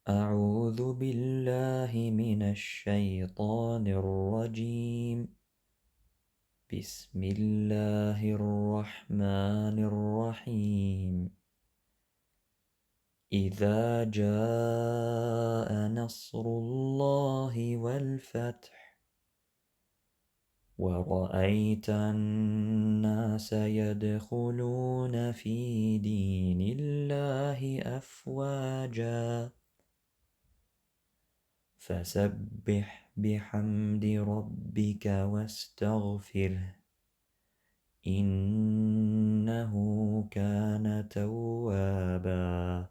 أعوذ بالله من الشيطان الرجيم. بسم الله الرحمن الرحيم. إذا جاء نصر الله والفتح ورأيت الناس يدخلون في دين الله أفواجا فسبح بحمد ربك واستغفره إنه كان توابا.